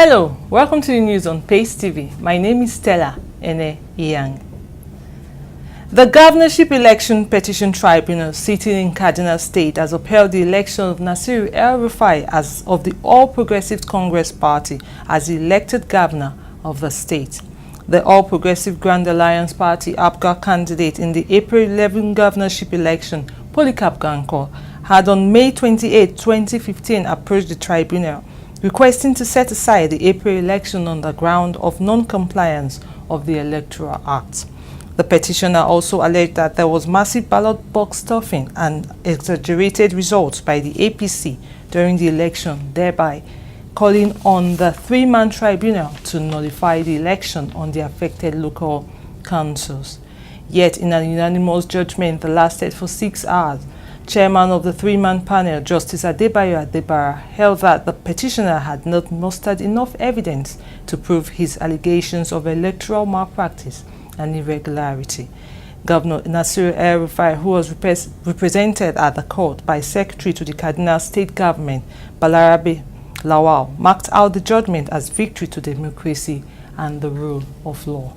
Hello, welcome to the news on Pace TV. My name is Stella Ene-Yang. The Governorship Election Petition Tribunal sitting in Kaduna State has upheld the election of Nasir El-Rufai as of the All Progressive Congress Party as the elected governor of the state. The All Progressive Grand Alliance Party APGA candidate in the April 11 governorship election, Polycarp Gankor, had on May 28, 2015 approached the tribunal requesting to set aside the April election on the ground of non-compliance of the Electoral Act. The petitioner also alleged that there was massive ballot box stuffing and exaggerated results by the APC during the election, thereby calling on the three-man tribunal to nullify the election on the affected local councils. Yet, in a unanimous judgment that lasted for 6 hours, Chairman of the three-man panel, Justice Adebayo Adebara, held that the petitioner had not mustered enough evidence to prove his allegations of electoral malpractice and irregularity. Governor Nasir El-Rufai, who was represented at the court by Secretary to the Kaduna State Government, Balarabe Lawal, marked out the judgment as victory to democracy and the rule of law.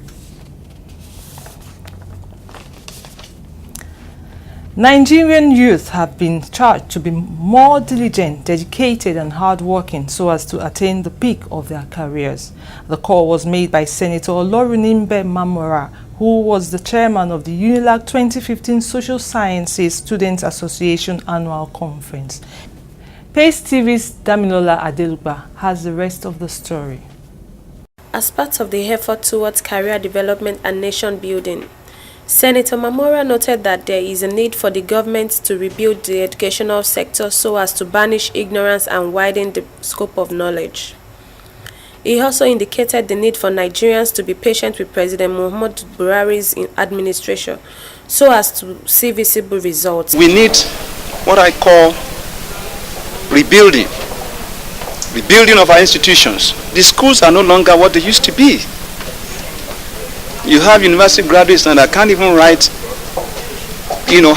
Nigerian youth have been charged to be more diligent, dedicated and hardworking so as to attain the peak of their careers. The call was made by Senator Olorunimbe Mamora, who was the chairman of the UNILAG 2015 Social Sciences Students Association Annual Conference. Pace TV's Damilola Adelugba has the rest of the story. As part of the effort towards career development and nation building, Senator Mamora noted that there is a need for the government to rebuild the educational sector so as to banish ignorance and widen the scope of knowledge. He also indicated the need for Nigerians to be patient with President Muhammadu Buhari's administration so as to see visible results. We need what I call rebuilding of our institutions. The schools are no longer what they used to be. You have university graduates and that can't even write,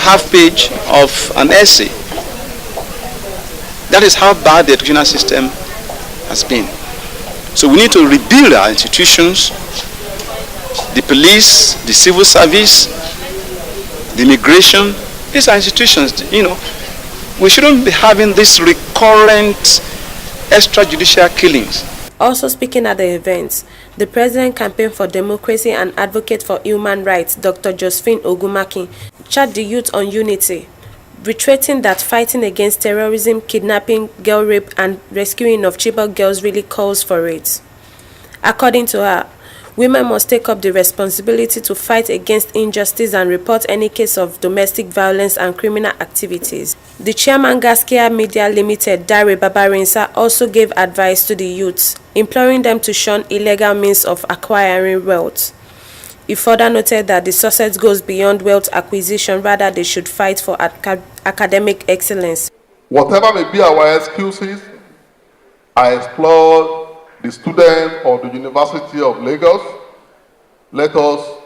half page of an essay. That is how bad the educational system has been. So we need to rebuild our institutions, the police, the civil service, the immigration. These are institutions, We shouldn't be having these recurrent extrajudicial killings. Also speaking at the event, the President Campaign for Democracy and Advocate for Human Rights, Dr. Josephine Ogumaki, charged the youth on unity, reiterating that fighting against terrorism, kidnapping, girl rape, and rescuing of Chibok girls really calls for it. According to her, women must take up the responsibility to fight against injustice and report any case of domestic violence and criminal activities. The chairman Gaskia Media Limited, Dare Babarinsa, also gave advice to the youths, imploring them to shun illegal means of acquiring wealth. He further noted that the success goes beyond wealth acquisition, rather they should fight for academic excellence. Whatever may be our excuses, I explore the student of the University of Lagos. Let us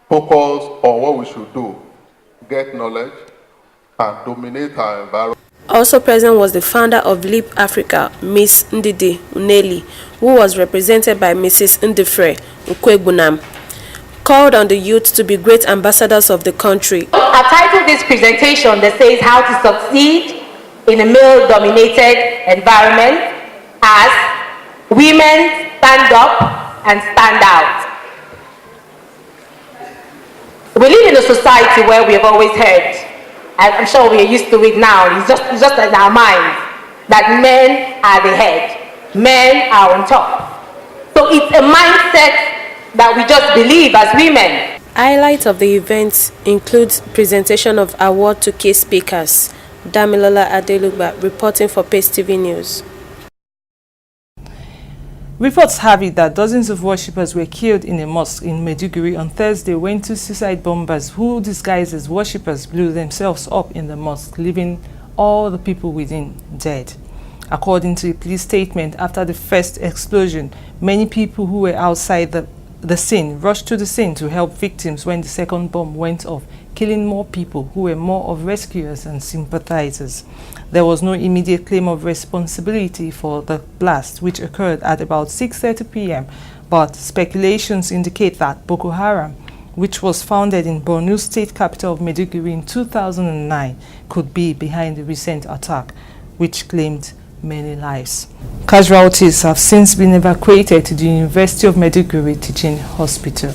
focus on what we should do, get knowledge and dominate our environment. Also present was the founder of Leap Africa, Miss Ndidi Uneli, who was represented by Mrs. Ndifre Ukwegbunam, called on the youth to be great ambassadors of the country. I titled this presentation that says how to succeed in a male-dominated environment as women stand up and stand out. We live in a society where we have always heard, and I'm sure we are used to it now, it's just in our minds, that men are the head, men are on top. So it's a mindset that we just believe as women. Highlight of the event includes presentation of award to key speakers. Damilola Adelugba reporting for Pace TV News. Reports have it that dozens of worshippers were killed in a mosque in Maiduguri on Thursday when two suicide bombers who disguised as worshippers blew themselves up in the mosque, leaving all the people within dead. According to a police statement, after the first explosion, many people who were outside the the scene rushed to the scene to help victims when the second bomb went off, killing more people who were more of rescuers and sympathizers. There was no immediate claim of responsibility for the blast, which occurred at about 6:30 p.m., but speculations indicate that Boko Haram, which was founded in Borno state capital of Maiduguri in 2009, could be behind the recent attack, which claimed many lives. Casualties have since been evacuated to the University of Maiduguri Teaching Hospital.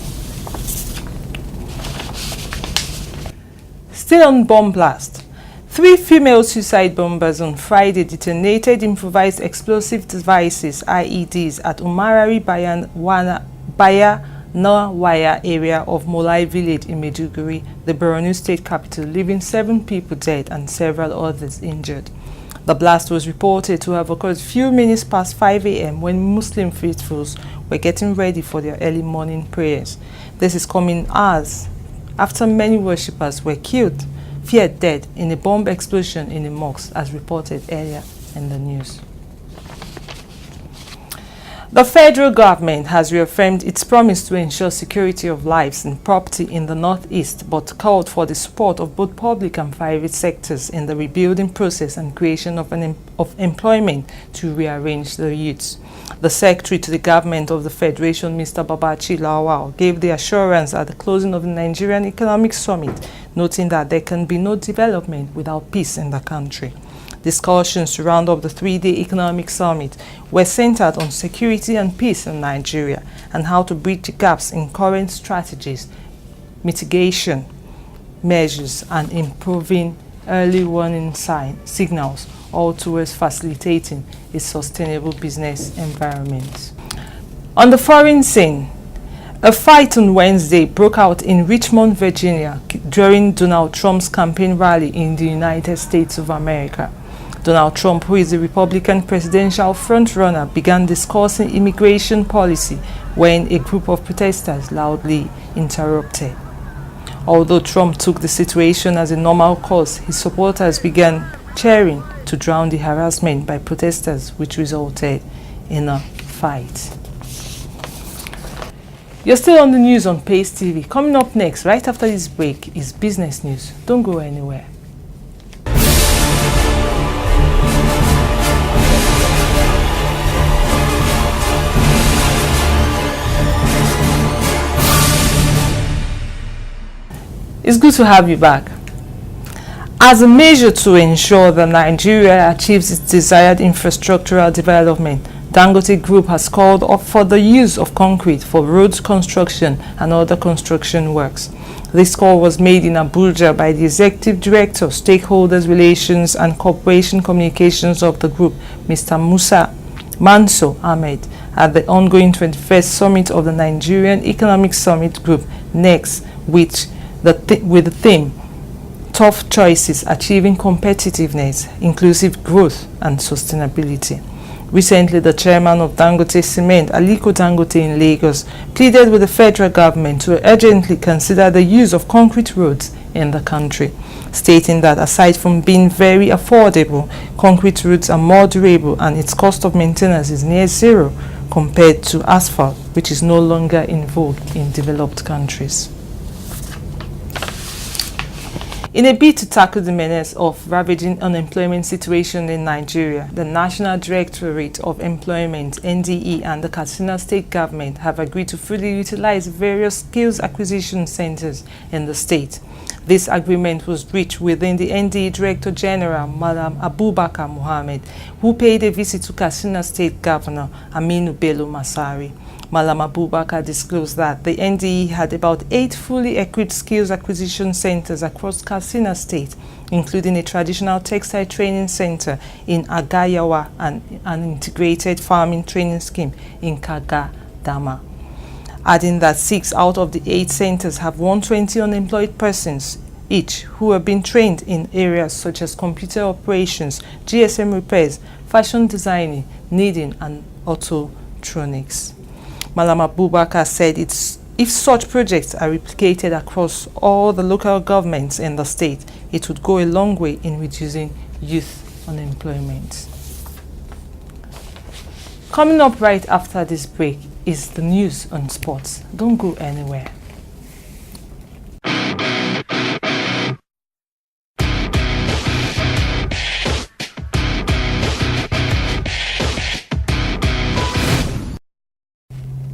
Still on bomb blast. 3 female suicide bombers on Friday detonated improvised explosive devices (IEDs) at Umarari Bayanawaya area of Molai village in Maiduguri, the Borno state capital, leaving 7 people dead and several others injured. The blast was reported to have occurred few minutes past 5 a.m. when Muslim faithfuls were getting ready for their early morning prayers. This is coming hours after many worshippers were killed, feared dead, in a bomb explosion in a mosque, as reported earlier in the news. The federal government has reaffirmed its promise to ensure security of lives and property in the Northeast, but called for the support of both public and private sectors in the rebuilding process and creation of employment to rearrange the youths. The Secretary to the Government of the Federation, Mr. Babachi Lawal, gave the assurance at the closing of the Nigerian Economic Summit, noting that there can be no development without peace in the country. Discussions to round up the 3-day economic summit were centered on security and peace in Nigeria and how to bridge the gaps in current strategies, mitigation measures, and improving early warning signals, all towards facilitating a sustainable business environment. On the foreign scene, a fight on Wednesday broke out in Richmond, Virginia during Donald Trump's campaign rally in the United States of America. Donald Trump, who is the Republican presidential frontrunner, began discussing immigration policy when a group of protesters loudly interrupted. Although Trump took the situation as a normal course, his supporters began cheering to drown the harassment by protesters, which resulted in a fight. You're still on the news on Pace TV. Coming up next, right after this break, is business news. Don't go anywhere. It's good to have you back. As a measure to ensure that Nigeria achieves its desired infrastructural development, Dangote Group has called up for the use of concrete for roads construction and other construction works. This call was made in Abuja by the Executive Director, Stakeholders Relations and Corporation Communications of the group, Mr. Musa Manso Ahmed, at the ongoing 21st Summit of the Nigerian Economic Summit Group, NEX, with the theme, Tough Choices, Achieving Competitiveness, Inclusive Growth and Sustainability. Recently, the chairman of Dangote Cement, Aliko Dangote in Lagos, pleaded with the federal government to urgently consider the use of concrete roads in the country, stating that aside from being very affordable, concrete roads are more durable and its cost of maintenance is near zero compared to asphalt, which is no longer in vogue in developed countries. In a bid to tackle the menace of ravaging unemployment situation in Nigeria, the National Directorate of Employment (NDE) and the Katsina State Government have agreed to fully utilize various skills acquisition centers in the state. This agreement was reached within the NDE Director General, Madam Abubakar Mohammed, who paid a visit to Katsina State Governor Aminu Bello Masari. Malam Abubakar disclosed that the NDE had about 8 fully equipped skills acquisition centers across Katsina State, including a traditional textile training center in Agayawa and an integrated farming training scheme in Kagadama. Adding that 6 out of the 8 centers have 120 unemployed persons each who have been trained in areas such as computer operations, GSM repairs, fashion designing, kneading, and autotronics. Malam Abubakar said if such projects are replicated across all the local governments in the state, it would go a long way in reducing youth unemployment. Coming up right after this break is the news on sports. Don't go anywhere.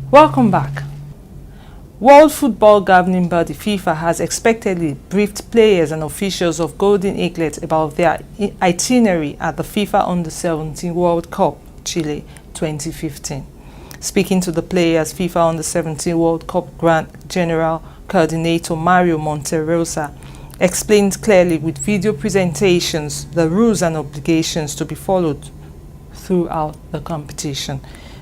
Welcome back. World Football Governing Body FIFA has expectedly briefed players and officials of Golden Eaglet about their itinerary at the FIFA Under-17 World Cup Chile 2015. Speaking to the players, FIFA Under-17 World Cup Grand General Coordinator Mario Monterosa explained clearly with video presentations the rules and obligations to be followed throughout the competition.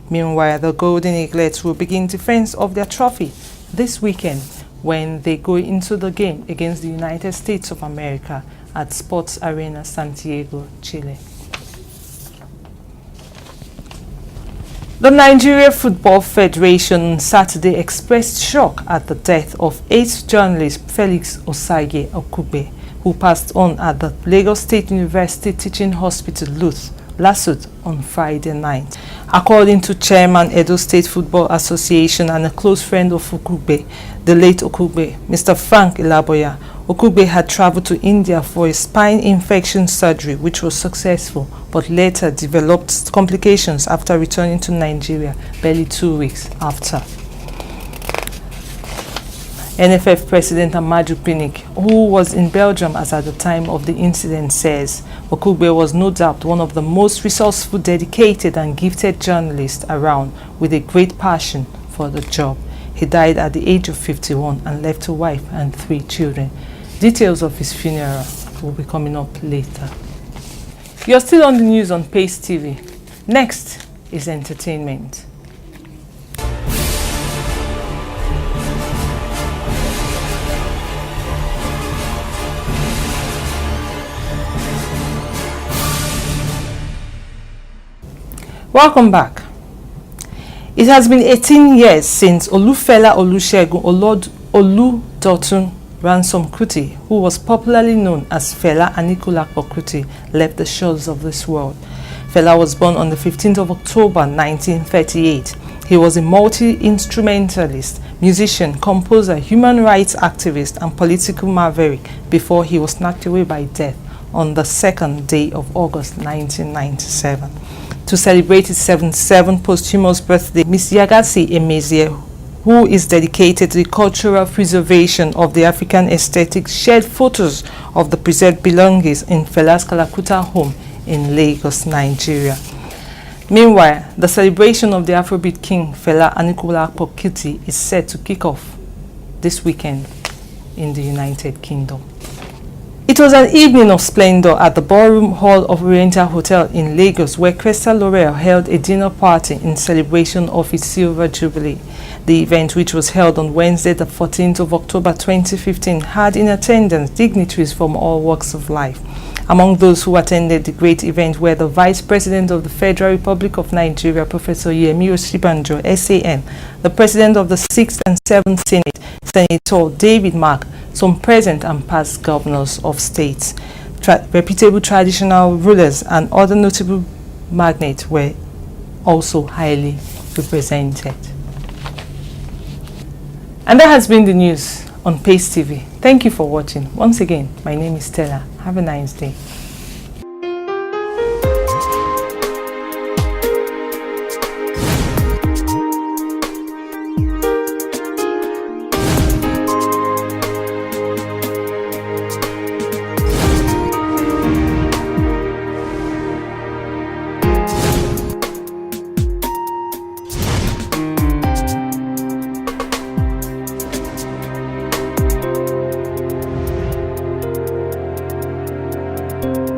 Meanwhile, the Golden Eaglets will begin defense of their trophy this weekend when they go into the game against the United States of America at Sports Arena Santiago, Chile. The Nigeria Football Federation on Saturday expressed shock at the death of 8th journalist Felix Osage-Okugbe, who passed on at the Lagos State University Teaching Hospital, LASUT, on Friday night. According to Chairman Edo State Football Association and a close friend of Okugbe, the late Okugbe, Mr. Frank Ilaboya, Okugbe had traveled to India for a spine infection surgery which was successful, but later developed complications after returning to Nigeria barely 2 weeks after. NFF President Amaju Pinnick, who was in Belgium as at the time of the incident, says Okugbe was no doubt one of the most resourceful, dedicated and gifted journalists around, with a great passion for the job. He died at the age of 51 and left a wife and 3 children. Details of his funeral will be coming up later. You're still on the news on Pace TV. Next is entertainment. Welcome back. It has been 18 years since Olufela Olusegun Oludotun Ransom Kuti, who was popularly known as Fela Anikulapo Kuti, left the shores of this world. Fela was born on the 15th of October 1938. He was a multi-instrumentalist, musician, composer, human rights activist and political maverick before he was snatched away by death on the 2nd day of August 1997. To celebrate his 77th posthumous birthday, Ms. Yagasi Emezie, who is dedicated to the cultural preservation of the African aesthetic, shared photos of the preserved belongings in Fela's Kalakuta home in Lagos, Nigeria. Meanwhile, the celebration of the Afrobeat king Fela Anikulapo Kuti is set to kick off this weekend in the United Kingdom. It was an evening of splendor at the Ballroom Hall of Oriental Hotel in Lagos, where Crystal L'Oreal held a dinner party in celebration of its Silver Jubilee. The event, which was held on Wednesday, the 14th of October 2015, had in attendance dignitaries from all walks of life. Among those who attended the great event were the Vice President of the Federal Republic of Nigeria, Professor Yemi Osibanjo, SAN, the President of the 6th and 7th Senate, Senator David Mark, some present and past governors of states, reputable traditional rulers and other notable magnates were also highly represented. And that has been the news on Pace TV. Thank you for watching. Once again, my name is Stella. Have a nice day. you.